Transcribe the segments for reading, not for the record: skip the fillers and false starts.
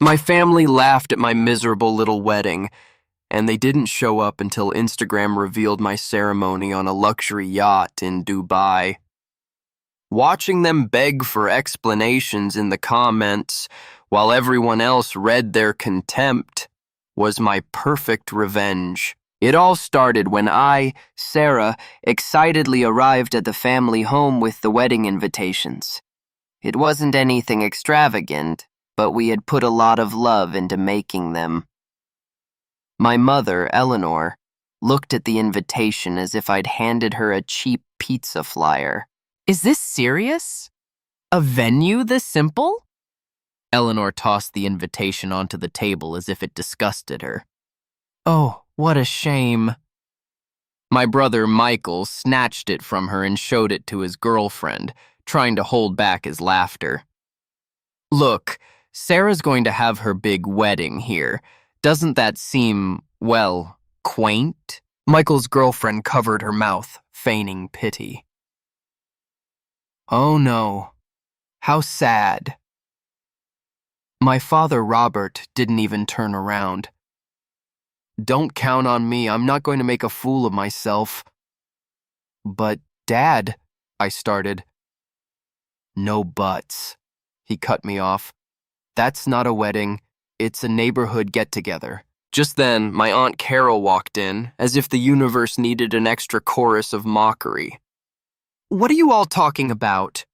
My family laughed at my miserable little wedding, and they didn't show up until Instagram revealed my ceremony on a luxury yacht in Dubai. Watching them beg for explanations in the comments while everyone else read their contempt was my perfect revenge. It all started when I, Sarah, excitedly arrived at the family home with the wedding invitations. It wasn't anything extravagant, but we had put a lot of love into making them. My mother, Eleanor, looked at the invitation as if I'd handed her a cheap pizza flyer. Is this serious? A venue this simple? Eleanor tossed the invitation onto the table as if it disgusted her. Oh, what a shame. My brother, Michael, snatched it from her and showed it to his girlfriend, trying to hold back his laughter. Look, Sarah's going to have her big wedding here. Doesn't that seem, well, quaint? Michael's girlfriend covered her mouth, feigning pity. Oh no, how sad. My father, Robert, didn't even turn around. Don't count on me, I'm not going to make a fool of myself. But, Dad, I started. No buts. He cut me off. That's not a wedding, it's a neighborhood get-together. Just then, my Aunt Carol walked in, as if the universe needed an extra chorus of mockery. What are you all talking about?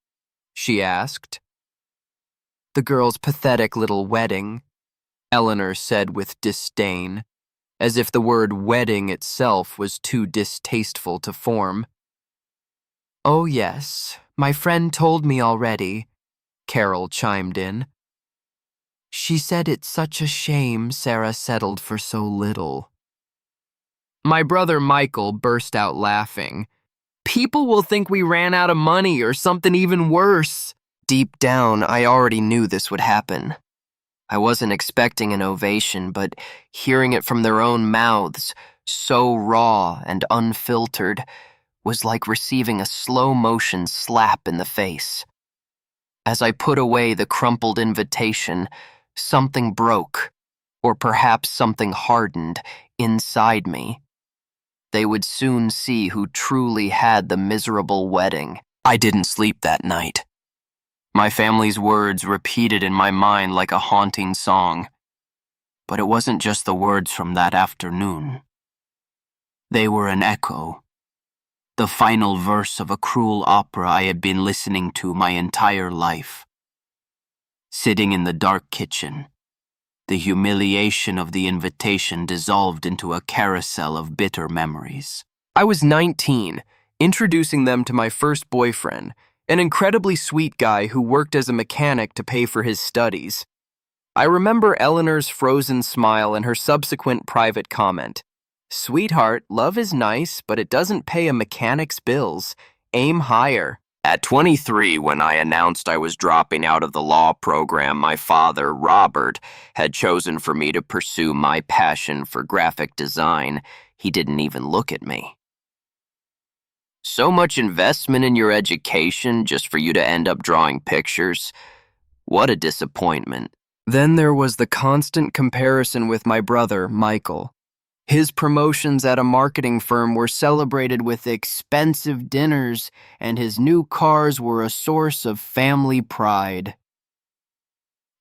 She asked. The girl's pathetic little wedding, Eleanor said with disdain, as if the word wedding itself was too distasteful to form. Oh yes, my friend told me already, Carol chimed in. She said it's such a shame Sarah settled for so little. My brother Michael burst out laughing. People will think we ran out of money or something even worse. Deep down, I already knew this would happen. I wasn't expecting an ovation, but hearing it from their own mouths, so raw and unfiltered, was like receiving a slow-motion slap in the face. As I put away the crumpled invitation, something broke, or perhaps something hardened, inside me. They would soon see who truly had the miserable wedding. I didn't sleep that night. My family's words repeated in my mind like a haunting song. But it wasn't just the words from that afternoon. They were an echo. The final verse of a cruel opera I had been listening to my entire life. Sitting in the dark kitchen, the humiliation of the invitation dissolved into a carousel of bitter memories. I was 19, introducing them to my first boyfriend, an incredibly sweet guy who worked as a mechanic to pay for his studies. I remember Eleanor's frozen smile and her subsequent private comment. Sweetheart, love is nice, but it doesn't pay a mechanic's bills. Aim higher. At 23, when I announced I was dropping out of the law program my father, Robert, had chosen for me to pursue my passion for graphic design, he didn't even look at me. So much investment in your education just for you to end up drawing pictures. What a disappointment. Then there was the constant comparison with my brother, Michael. His promotions at a marketing firm were celebrated with expensive dinners, and his new cars were a source of family pride.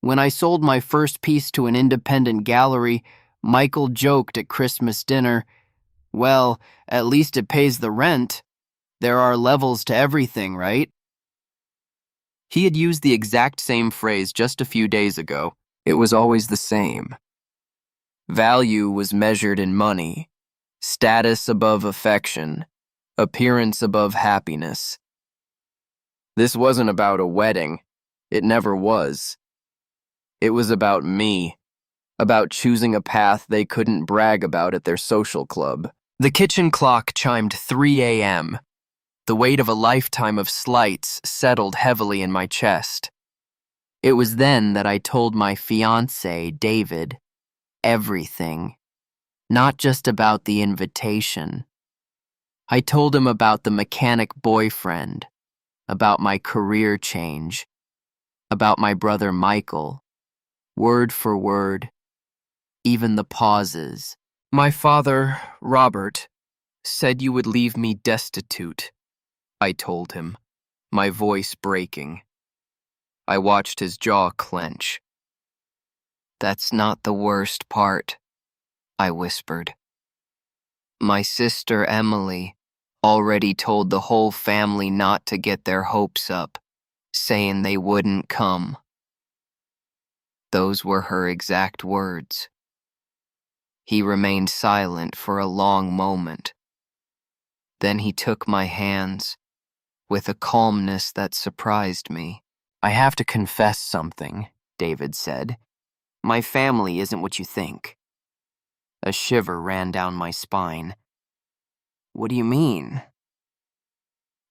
When I sold my first piece to an independent gallery, Michael joked at Christmas dinner, well, at least it pays the rent. There are levels to everything, right? He had used the exact same phrase just a few days ago. It was always the same. Value was measured in money, status above affection, appearance above happiness. This wasn't about a wedding. It never was. It was about me, about choosing a path they couldn't brag about at their social club. The kitchen clock chimed 3 a.m. The weight of a lifetime of slights settled heavily in my chest. It was then that I told my fiancé, David, everything, not just about the invitation. I told him about the mechanic boyfriend, about my career change, about my brother Michael, word for word, even the pauses. My father, Robert, said you would leave me destitute, I told him, my voice breaking. I watched his jaw clench. That's not the worst part, I whispered. My sister Emily already told the whole family not to get their hopes up, saying they wouldn't come. Those were her exact words. He remained silent for a long moment. Then he took my hands with a calmness that surprised me. I have to confess something, David said. My family isn't what you think. A shiver ran down my spine. What do you mean?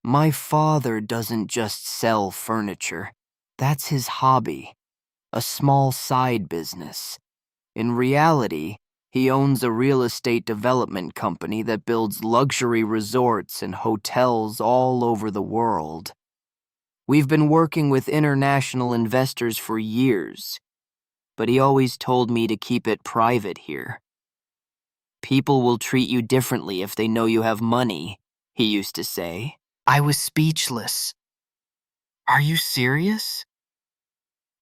My father doesn't just sell furniture. That's his hobby, a small side business. In reality, he owns a real estate development company that builds luxury resorts and hotels all over the world. We've been working with international investors for years, but he always told me to keep it private here. People will treat you differently if they know you have money, he used to say. I was speechless. Are you serious?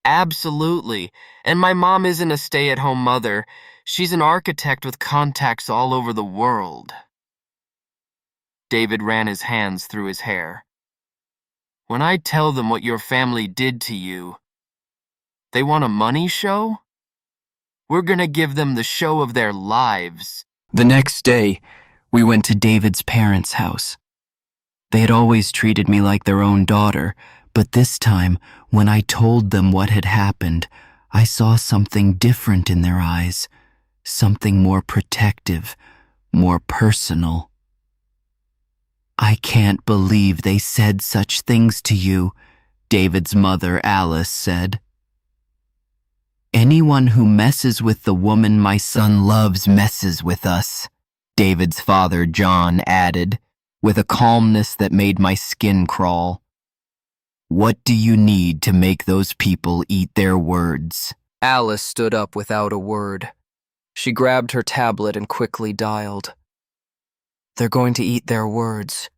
Absolutely. And my mom isn't a stay-at-home mother. She's an architect with contacts all over the world. David ran his hands through his hair. When I tell them what your family did to you, they want a money show? We're gonna give them the show of their lives. The next day, we went to David's parents' house. They had always treated me like their own daughter, but this time, when I told them what had happened, I saw something different in their eyes, something more protective, more personal. I can't believe they said such things to you, David's mother, Alice, said. Anyone who messes with the woman my son loves messes with us, David's father, John, added, with a calmness that made my skin crawl. What do you need to make those people eat their words? Alice stood up without a word. She grabbed her tablet and quickly dialed. They're going to eat their words.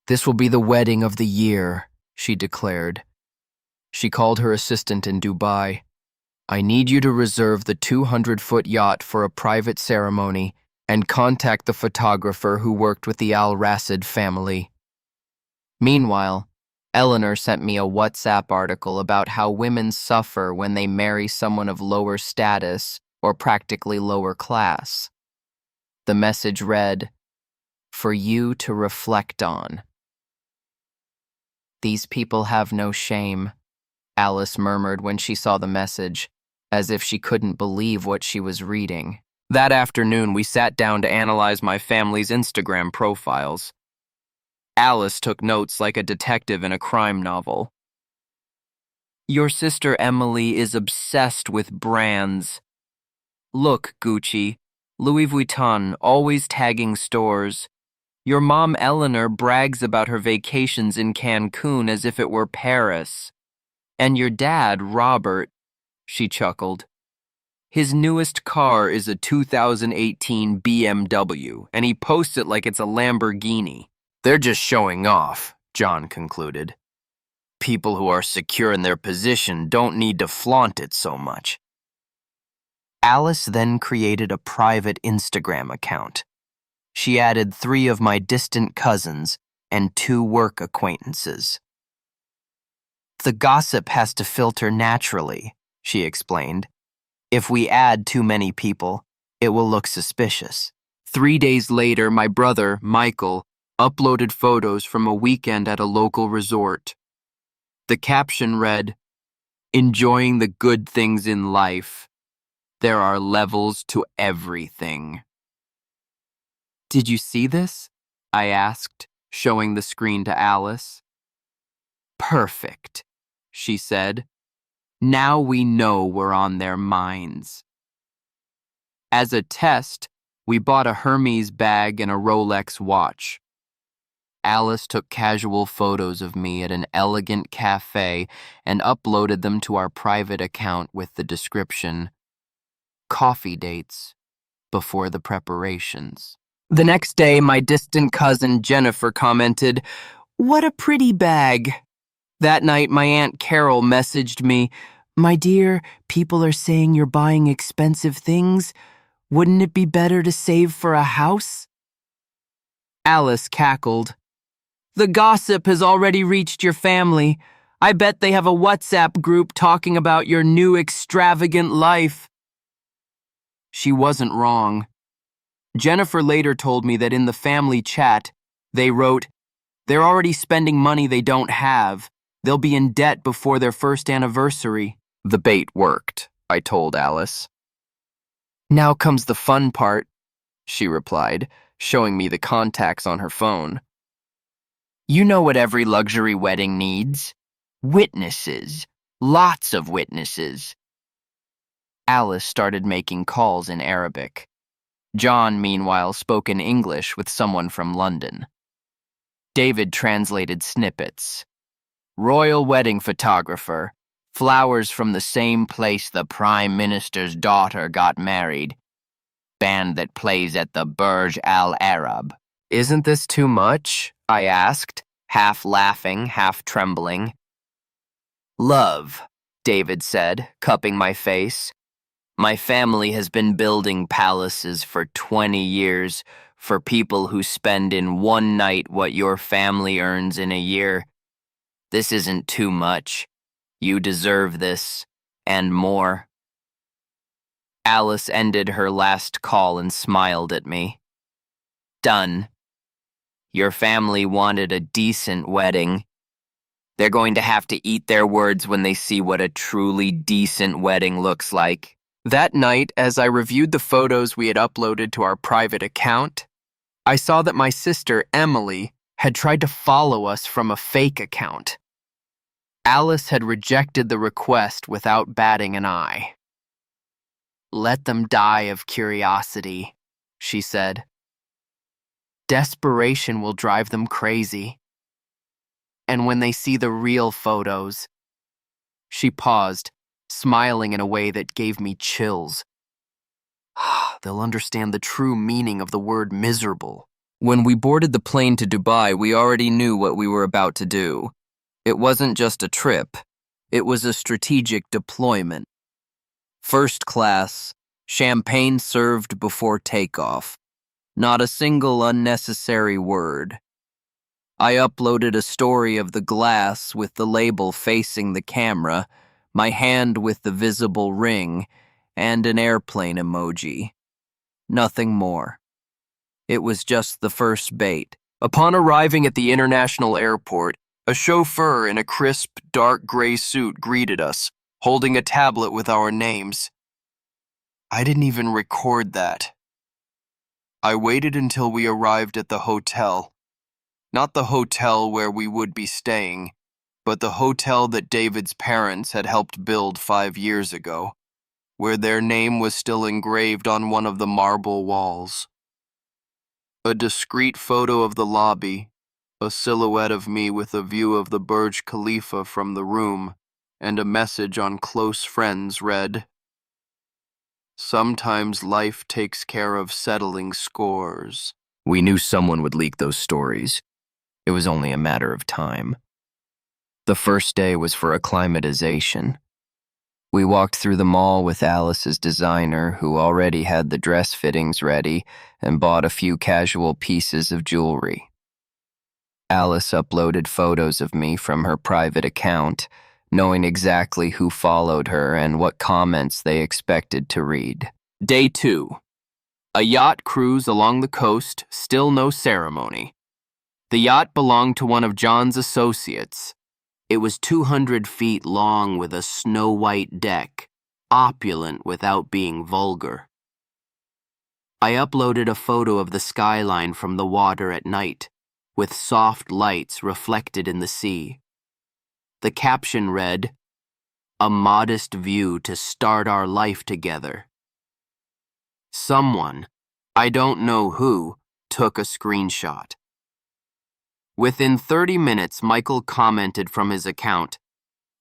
This will be the wedding of the year, she declared. She called her assistant in Dubai. I need you to reserve the 200-foot yacht for a private ceremony and contact the photographer who worked with the Al-Rassid family. Meanwhile, Eleanor sent me a WhatsApp article about how women suffer when they marry someone of lower status or practically lower class. The message read, "For you to reflect on." These people have no shame, Alice murmured when she saw the message, as if she couldn't believe what she was reading. That afternoon, we sat down to analyze my family's Instagram profiles. Alice took notes like a detective in a crime novel. Your sister Emily is obsessed with brands. Look, Gucci, Louis Vuitton, always tagging stores. Your mom Eleanor brags about her vacations in Cancun as if it were Paris. And your dad, Robert, she chuckled. His newest car is a 2018 BMW, and he posts it like it's a Lamborghini. They're just showing off, John concluded. People who are secure in their position don't need to flaunt it so much. Alice then created a private Instagram account. She added 3 of my distant cousins and 2 work acquaintances. The gossip has to filter naturally, she explained. If we add too many people, it will look suspicious. 3 days later, my brother, Michael, uploaded photos from a weekend at a local resort. The caption read, "Enjoying the good things in life. There are levels to everything." Did you see this? I asked, showing the screen to Alice. Perfect, she said. Now we know we're on their minds. As a test, we bought a Hermes bag and a Rolex watch. Alice took casual photos of me at an elegant cafe and uploaded them to our private account with the description, "Coffee dates before the preparations." The next day, my distant cousin Jennifer commented, "What a pretty bag." That night, my Aunt Carol messaged me, "My dear, people are saying you're buying expensive things. Wouldn't it be better to save for a house?" Alice cackled. "The gossip has already reached your family. I bet they have a WhatsApp group talking about your new extravagant life." She wasn't wrong. Jennifer later told me that in the family chat, they wrote, "They're already spending money they don't have. They'll be in debt before their first anniversary." The bait worked, I told Alice. "Now comes the fun part," she replied, showing me the contacts on her phone. "You know what every luxury wedding needs? Witnesses. Lots of witnesses." Alice started making calls in Arabic. John, meanwhile, spoke in English with someone from London. David translated snippets. "Royal wedding photographer. Flowers from the same place the Prime Minister's daughter got married. Band that plays at the Burj Al Arab." "Isn't this too much?" I asked, half laughing, half trembling. "Love," David said, cupping my face. "My family has been building palaces for 20 years for people who spend in one night what your family earns in a year. This isn't too much. You deserve this, and more." Alice ended her last call and smiled at me. "Done. Your family wanted a decent wedding. They're going to have to eat their words when they see what a truly decent wedding looks like." That night, as I reviewed the photos we had uploaded to our private account, I saw that my sister, Emily, had tried to follow us from a fake account. Alice had rejected the request without batting an eye. "Let them die of curiosity," she said. "Desperation will drive them crazy. And when they see the real photos..." She paused, smiling in a way that gave me chills. "They'll understand the true meaning of the word miserable." When we boarded the plane to Dubai, we already knew what we were about to do. It wasn't just a trip. It was a strategic deployment. First class, champagne served before takeoff. Not a single unnecessary word. I uploaded a story of the glass with the label facing the camera, my hand with the visible ring, and an airplane emoji. Nothing more. It was just the first bait. Upon arriving at the international airport, a chauffeur in a crisp, dark gray suit greeted us, holding a tablet with our names. I didn't even record that. I waited until we arrived at the hotel. Not the hotel where we would be staying, but the hotel that David's parents had helped build 5 years ago, where their name was still engraved on one of the marble walls. A discreet photo of the lobby, a silhouette of me with a view of the Burj Khalifa from the room, and a message on close friends read, "Sometimes life takes care of settling scores." We knew someone would leak those stories. It was only a matter of time. The first day was for acclimatization. We walked through the mall with Alice's designer, who already had the dress fittings ready, and bought a few casual pieces of jewelry. Alice uploaded photos of me from her private account, knowing exactly who followed her and what comments they expected to read. Day 2. A yacht cruise along the coast, still no ceremony. The yacht belonged to one of John's associates. It was 200 feet long with a snow-white deck, opulent without being vulgar. I uploaded a photo of the skyline from the water at night, with soft lights reflected in the sea. The caption read, "A modest view to start our life together." Someone, I don't know who, took a screenshot. Within 30 minutes, Michael commented from his account,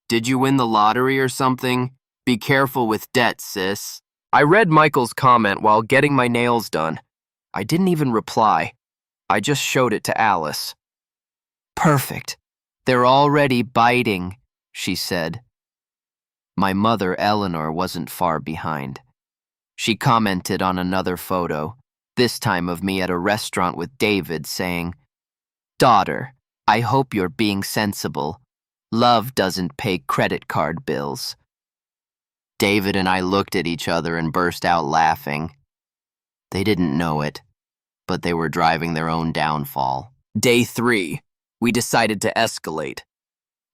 "Did you win the lottery or something? Be careful with debt, sis." I read Michael's comment while getting my nails done. I didn't even reply. I just showed it to Alice. "Perfect. They're already biting," she said. My mother, Eleanor, wasn't far behind. She commented on another photo, this time of me at a restaurant with David, saying, "Daughter, I hope you're being sensible. Love doesn't pay credit card bills." David and I looked at each other and burst out laughing. They didn't know it, but they were driving their own downfall. Day 3, we decided to escalate.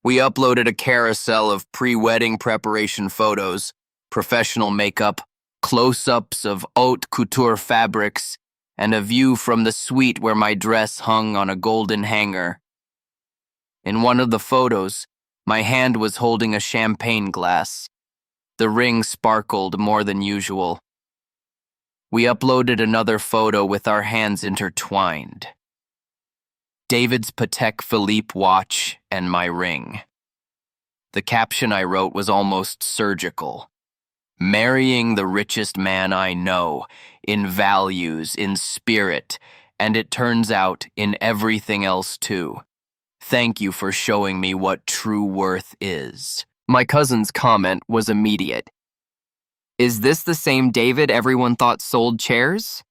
We uploaded a carousel of pre-wedding preparation photos, professional makeup, close-ups of haute couture fabrics, and a view from the suite where my dress hung on a golden hanger. In one of the photos, my hand was holding a champagne glass. The ring sparkled more than usual. We uploaded another photo with our hands intertwined. David's Patek Philippe watch and my ring. The caption I wrote was almost surgical. "Marrying the richest man I know, in values, in spirit, and it turns out in everything else too. Thank you for showing me what true worth is." My cousin's comment was immediate. "Is this the same David everyone thought sold chairs?"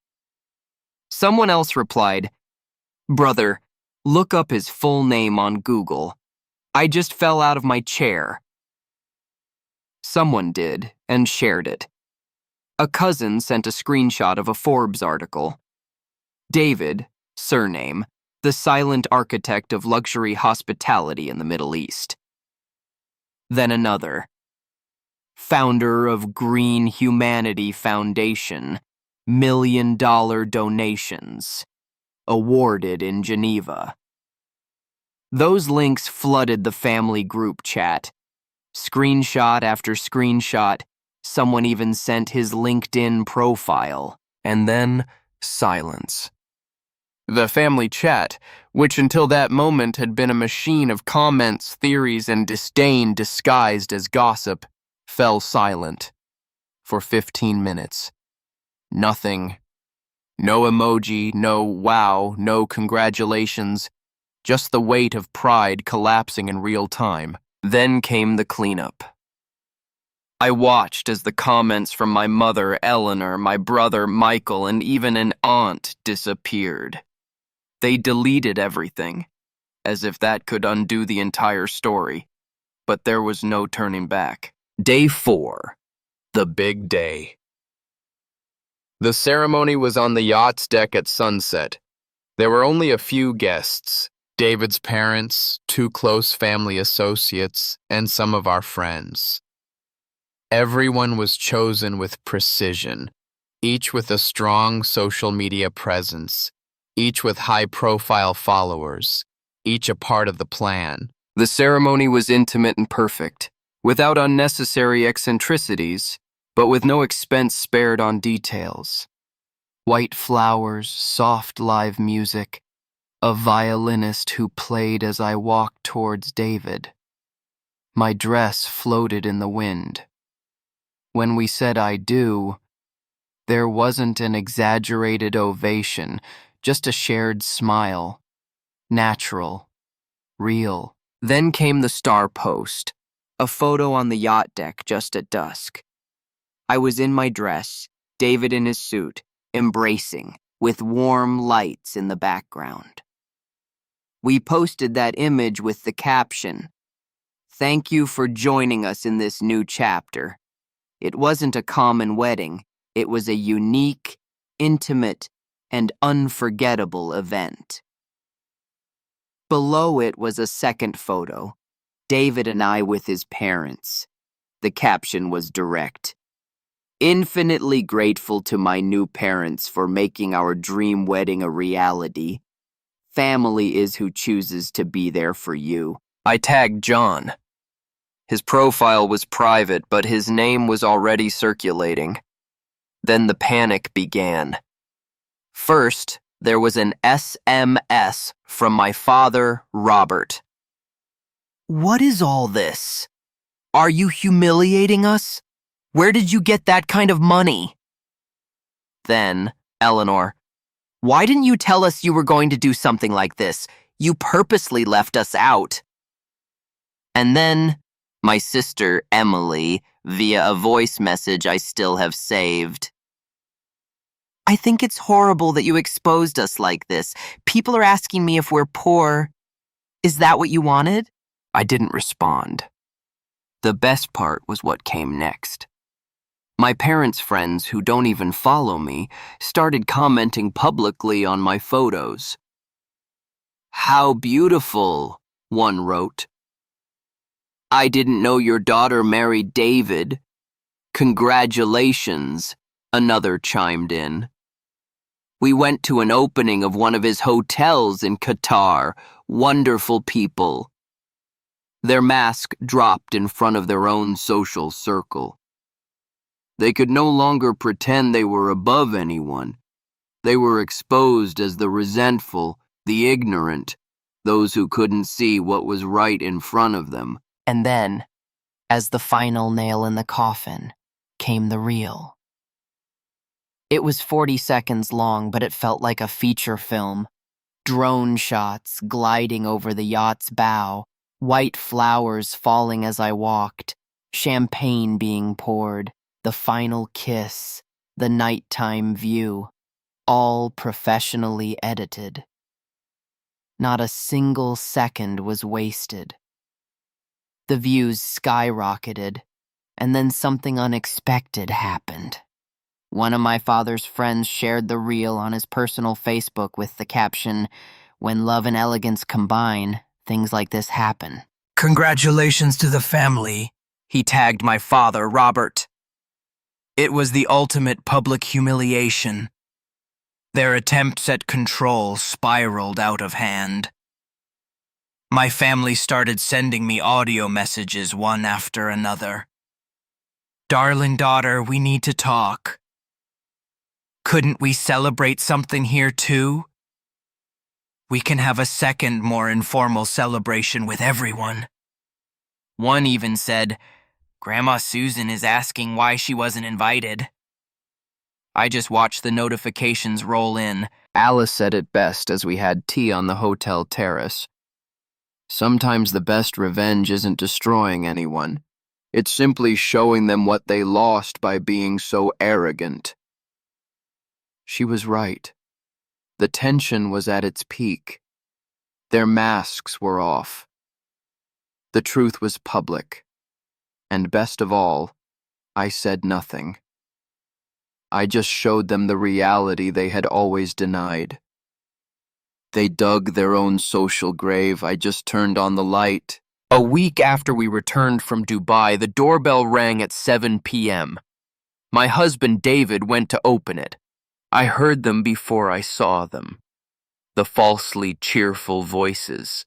Someone else replied, "Brother, look up his full name on Google. I just fell out of my chair." Someone did and shared it. A cousin sent a screenshot of a Forbes article. David, surname, the silent architect of luxury hospitality in the Middle East. Then another. Founder of Green Humanity Foundation, $1 million donations, awarded in Geneva. Those links flooded the family group chat. Screenshot after screenshot, someone even sent his LinkedIn profile, and then silence. The family chat, which until that moment had been a machine of comments, theories, and disdain disguised as gossip, fell silent for 15 minutes. Nothing. No emoji, no wow, no congratulations, just the weight of pride collapsing in real time. Then came the cleanup. I watched as the comments from my mother, Eleanor, my brother, Michael, and even an aunt disappeared. They deleted everything, as if that could undo the entire story. But there was no turning back. Day 4, the big day. The ceremony was on the yacht's deck at sunset. There were only a few guests, David's parents, 2 close family associates, and some of our friends. Everyone was chosen with precision, each with a strong social media presence, each with high-profile followers, each a part of the plan. The ceremony was intimate and perfect, without unnecessary eccentricities, but with no expense spared on details. White flowers, soft live music, a violinist who played as I walked towards David. My dress floated in the wind. When we said "I do," there wasn't an exaggerated ovation, just a shared smile. Natural. Real. Then came the star post, a photo on the yacht deck just at dusk. I was in my dress, David in his suit, embracing, with warm lights in the background. We posted that image with the caption, "Thank you for joining us in this new chapter." It wasn't a common wedding, it was a unique, intimate, and unforgettable event. Below it was a second photo, David and I with his parents. The caption was direct. "Infinitely grateful to my new parents for making our dream wedding a reality. Family is who chooses to be there for you." I tagged John. His profile was private, but his name was already circulating. Then the panic began. First, There was an SMS from my father, Robert. What is all this? Are you humiliating us? Where did you get that kind of money? Then, Eleanor, why didn't you tell us you were going to do something like this? You purposely left us out. And then, my sister, Emily, via a voice message I still have saved. I think it's horrible that you exposed us like this. People are asking me if we're poor. Is that what you wanted? I didn't respond. The best part was what came next. My parents' friends, who don't even follow me, started commenting publicly on my photos. How beautiful, one wrote. I didn't know your daughter married David. Congratulations, another chimed in. We went to an opening of one of his hotels in Qatar. Wonderful people. Their mask dropped in front of their own social circle. They could no longer pretend they were above anyone. They were exposed as the resentful, the ignorant, those who couldn't see what was right in front of them. And then, as the final nail in the coffin, came the reel. It was 40 seconds long, but it felt like a feature film. Drone shots gliding over the yacht's bow, white flowers falling as I walked, champagne being poured, the final kiss, the nighttime view, all professionally edited. Not a single second was wasted. The views skyrocketed, and then something unexpected happened. One of my father's friends shared the reel on his personal Facebook with the caption, "When love and elegance combine, things like this happen." Congratulations to the family, He tagged my father, Robert. it was the ultimate public humiliation. Their attempts at control spiraled out of hand. My family started sending me audio messages one after another. Darling daughter, we need to talk. Couldn't we celebrate something here too? We can have a second, more informal celebration with everyone. One even said, Grandma Susan is asking why she wasn't invited. I just watched the notifications roll in. Alice said it best as we had tea on the hotel terrace. Sometimes the best revenge isn't destroying anyone. It's simply showing them what they lost by being so arrogant. She was right. The tension was at its peak. Their masks were off. The truth was public. And best of all, I said nothing. I just showed them the reality they had always denied. They dug their own social grave. I just turned on the light. A week after we returned from Dubai, the doorbell rang at 7 p.m. My husband David went to open it. I heard them before I saw them. The falsely cheerful voices,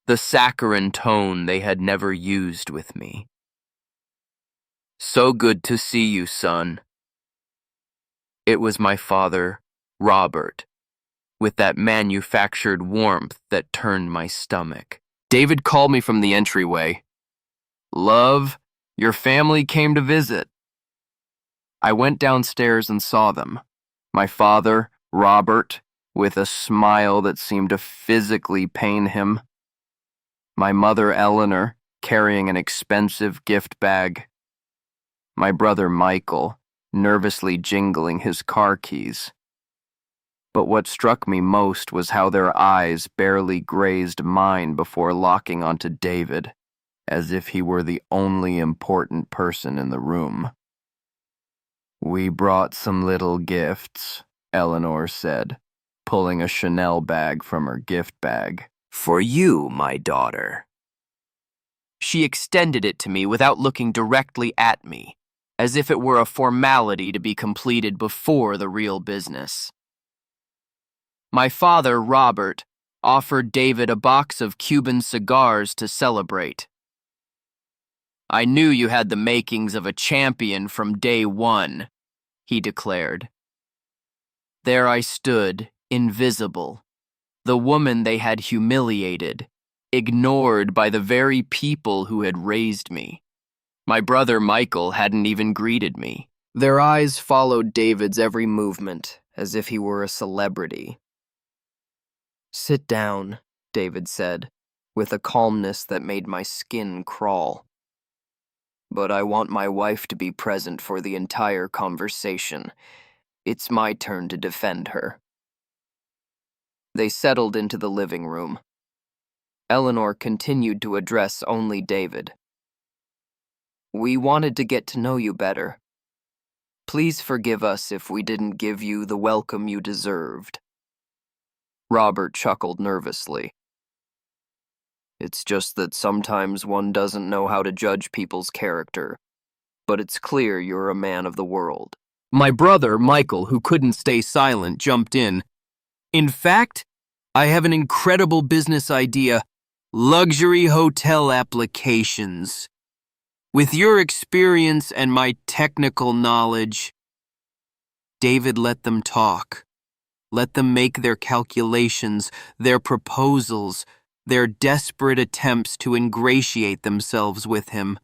the saccharine tone they had never used with me. So good to see you, son. It was my father, Robert, with that manufactured warmth that turned my stomach. David called me from the entryway. Love, your family came to visit. I went downstairs and saw them. My father, Robert, with a smile that seemed to physically pain him. My mother, Eleanor, carrying an expensive gift bag. My brother, Michael, nervously jingling his car keys. But what struck me most was how their eyes barely grazed mine before locking onto David, as if he were the only important person in the room. We brought some little gifts, Eleanor said, pulling a Chanel bag from her gift bag. For you, my daughter. She extended it to me without looking directly at me, as if it were a formality to be completed before the real business. My father, Robert, offered David a box of Cuban cigars to celebrate. I knew you had the makings of a champion from day one, he declared. There I stood, invisible, the woman they had humiliated, ignored by the very people who had raised me. My brother Michael hadn't even greeted me. Their eyes followed David's every movement, as if he were a celebrity. "Sit down," David said, with a calmness that made my skin crawl. "But I want my wife to be present for the entire conversation. It's my turn to defend her." They settled into the living room. Eleanor continued to address only David. "We wanted to get to know you better. Please forgive us if we didn't give you the welcome you deserved." Robert chuckled nervously. "It's just that sometimes one doesn't know how to judge people's character, but it's clear you're a man of the world." My brother, Michael, who couldn't stay silent, jumped in. "In fact, I have an incredible business idea: luxury hotel applications. With your experience and my technical knowledge..." David let them talk. Let them make their calculations, their proposals, their desperate attempts to ingratiate themselves with him.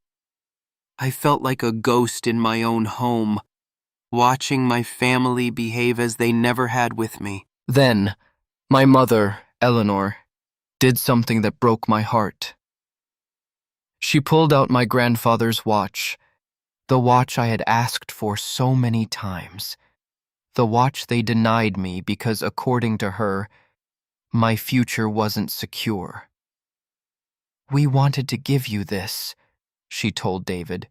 I felt like a ghost in my own home, watching my family behave as they never had with me. Then, my mother, Eleanor, did something that broke my heart. She pulled out my grandfather's watch, the watch I had asked for so many times. The watch they denied me because, according to her, my future wasn't secure. "We wanted to give you this," she told David.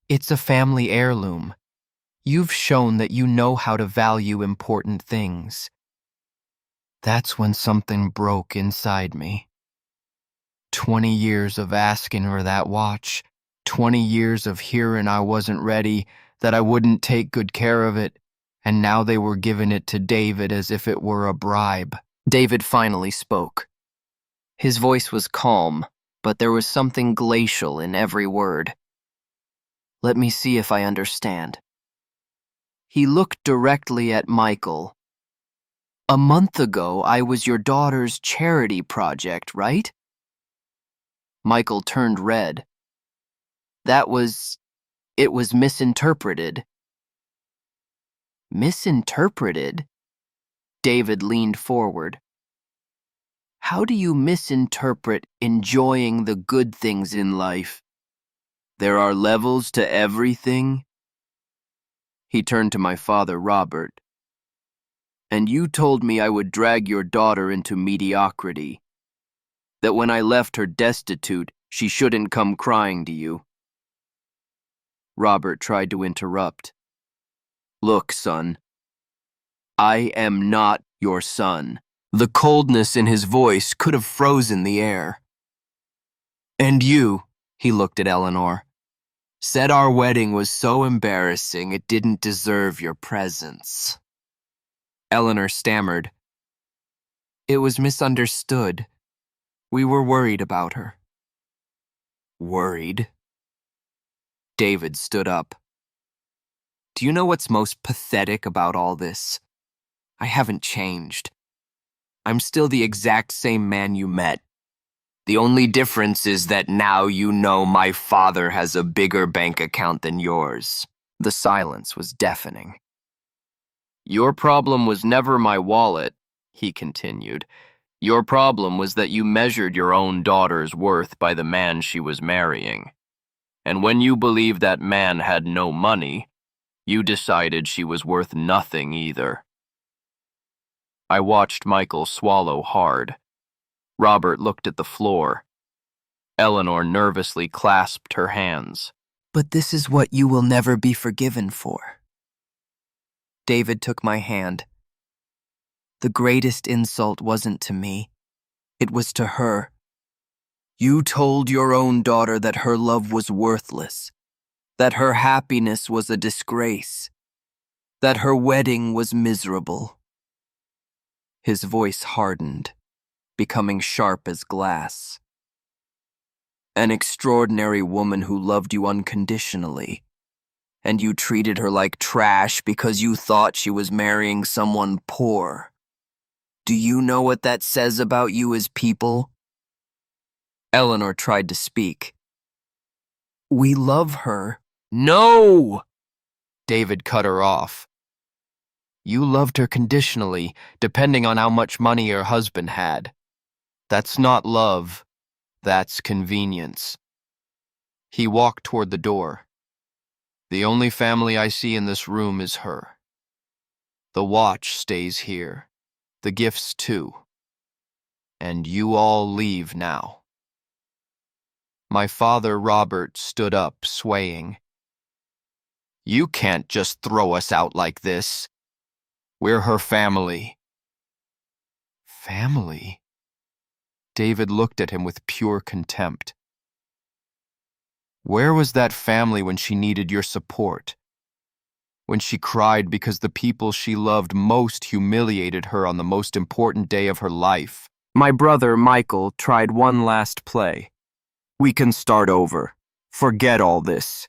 "It's a family heirloom. You've shown that you know how to value important things." That's when something broke inside me. 20 years of asking for that watch, 20 years of hearing I wasn't ready, that I wouldn't take good care of it, and now they were giving it to David as if it were a bribe. David finally spoke. His voice was calm, but there was something glacial in every word. "Let me see if I understand." He looked directly at Michael. "A month ago, I was your daughter's charity project, right?" Michael turned red. It was misinterpreted." "Misinterpreted?" David leaned forward. "How do you misinterpret enjoying the good things in life? There are levels to everything." He turned to my father, Robert. "And you told me I would drag your daughter into mediocrity, that when I left her destitute, she shouldn't come crying to you." Robert tried to interrupt. "Look, son, I am not your son." The coldness in his voice could have frozen the air. "And you," he looked at Eleanor, "said our wedding was so embarrassing it didn't deserve your presence." Eleanor stammered. "It was misunderstood. We were worried about her." "Worried?" David stood up. "Do you know what's most pathetic about all this? I haven't changed. I'm still the exact same man you met. The only difference is that now you know my father has a bigger bank account than yours." The silence was deafening. "Your problem was never my wallet," he continued. "Your problem was that you measured your own daughter's worth by the man she was marrying. And when you believed that man had no money, you decided she was worth nothing either." I watched Michael swallow hard. Robert looked at the floor. Eleanor nervously clasped her hands. "But this is what you will never be forgiven for." David took my hand. "The greatest insult wasn't to me. It was to her. You told your own daughter that her love was worthless, that her happiness was a disgrace, that her wedding was miserable." His voice hardened, becoming sharp as glass. "An extraordinary woman who loved you unconditionally, and you treated her like trash because you thought she was marrying someone poor." Do you know what that says about you as people? Eleanor tried to speak. We love her. No! David cut her off. You loved her conditionally, depending on how much money her husband had. That's not love. That's convenience. He walked toward the door. The only family I see in this room is her. The watch stays here. The gifts too. And you all leave now. My father, Robert, stood up, swaying. You can't just throw us out like this. We're her family. Family? David looked at him with pure contempt. Where was that family when she needed your support? When she cried because the people she loved most humiliated her on the most important day of her life? My brother, Michael, tried one last play. We can start over. Forget all this.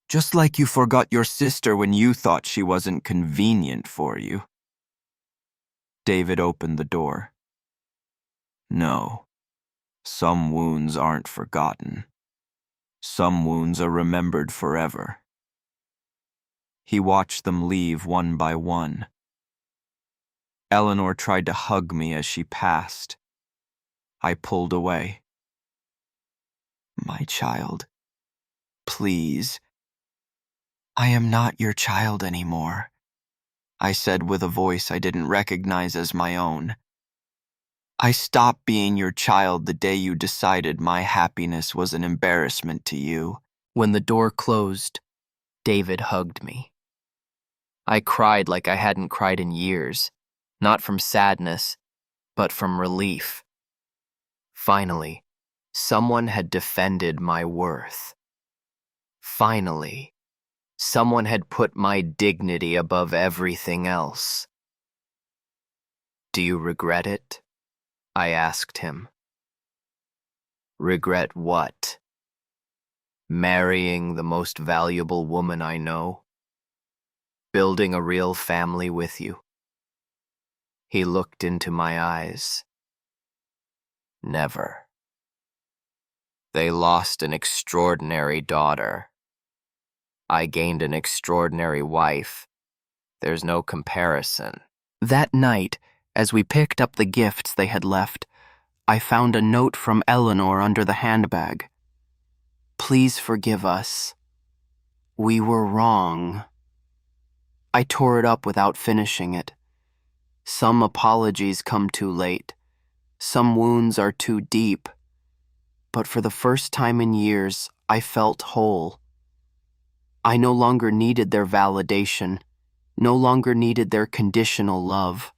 Just like you forgot your sister when you thought she wasn't convenient for you. David opened the door. No, some wounds aren't forgotten. Some wounds are remembered forever. He watched them leave one by one. Eleanor tried to hug me as she passed. I pulled away. My child, please. I am not your child anymore, I said with a voice I didn't recognize as my own. I stopped being your child the day you decided my happiness was an embarrassment to you. When the door closed, David hugged me. I cried like I hadn't cried in years, not from sadness, but from relief. Finally, someone had defended my worth. Finally, someone had put my dignity above everything else. Do you regret it? I asked him. Regret what? Marrying the most valuable woman I know? Building a real family with you? He looked into my eyes. Never. They lost an extraordinary daughter. I gained an extraordinary wife. There's no comparison. That night, as we picked up the gifts they had left, I found a note from Eleanor under the handbag. Please forgive us. We were wrong. I tore it up without finishing it. Some apologies come too late. Some wounds are too deep. But for the first time in years, I felt whole. I no longer needed their validation, no longer needed their conditional love.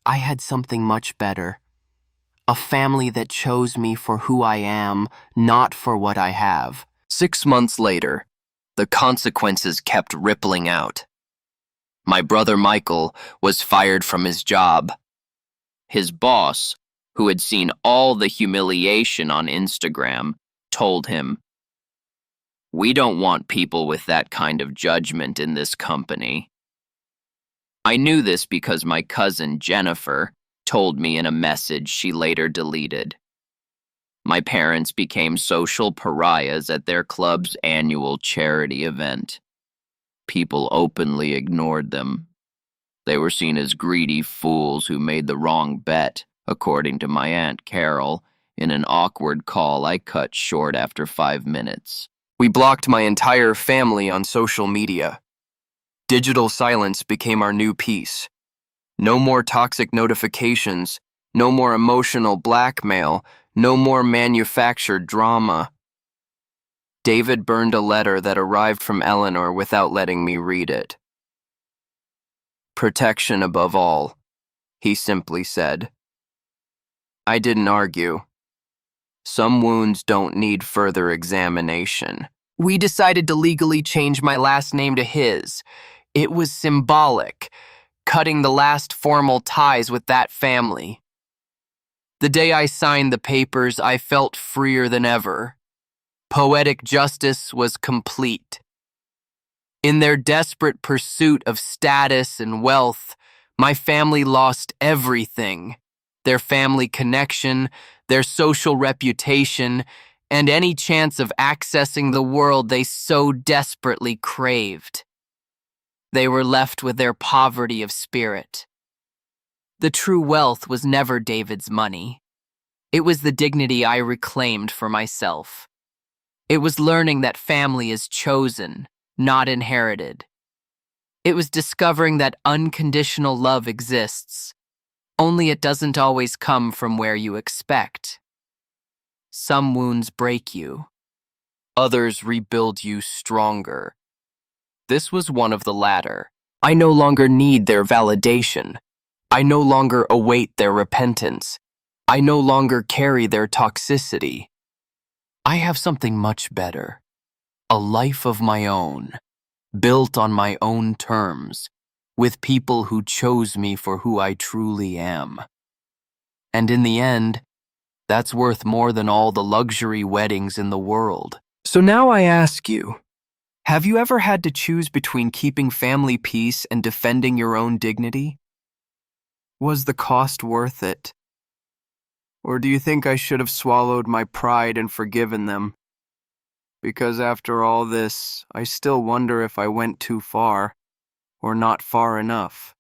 I had something much better. A family that chose me for who I am, not for what I have. 6 months later, the consequences kept rippling out. My brother Michael was fired from his job. His boss, who had seen all the humiliation on Instagram, told him, "We don't want people with that kind of judgment in this company." I knew this because my cousin Jennifer told me in a message she later deleted. My parents became social pariahs at their club's annual charity event. People openly ignored them. They were seen as greedy fools who made the wrong bet, according to my Aunt Carol, in an awkward call I cut short after 5 minutes. We blocked my entire family on social media. Digital silence became our new peace. No more toxic notifications, no more emotional blackmail, no more manufactured drama. David burned a letter that arrived from Eleanor without letting me read it. Protection above all, he simply said. I didn't argue. Some wounds don't need further examination. We decided to legally change my last name to his. It was symbolic, cutting the last formal ties with that family. The day I signed the papers, I felt freer than ever. Poetic justice was complete. In their desperate pursuit of status and wealth, My family lost everything: their family connection, their social reputation, and any chance of accessing the world they so desperately craved. They were left with their poverty of spirit. The true wealth was never David's money. It was the dignity I reclaimed for myself. It was learning that family is chosen, not inherited. It was discovering that unconditional love exists, only it doesn't always come from where you expect. Some wounds break you. Others rebuild you stronger. This was one of the latter. I no longer need their validation. I no longer await their repentance. I no longer carry their toxicity. I have something much better. A life of my own, built on my own terms, with people who chose me for who I truly am. And in the end, that's worth more than all the luxury weddings in the world. So now I ask you, have you ever had to choose between keeping family peace and defending your own dignity? Was the cost worth it? Or do you think I should have swallowed my pride and forgiven them? Because after all this, I still wonder if I went too far, or not far enough.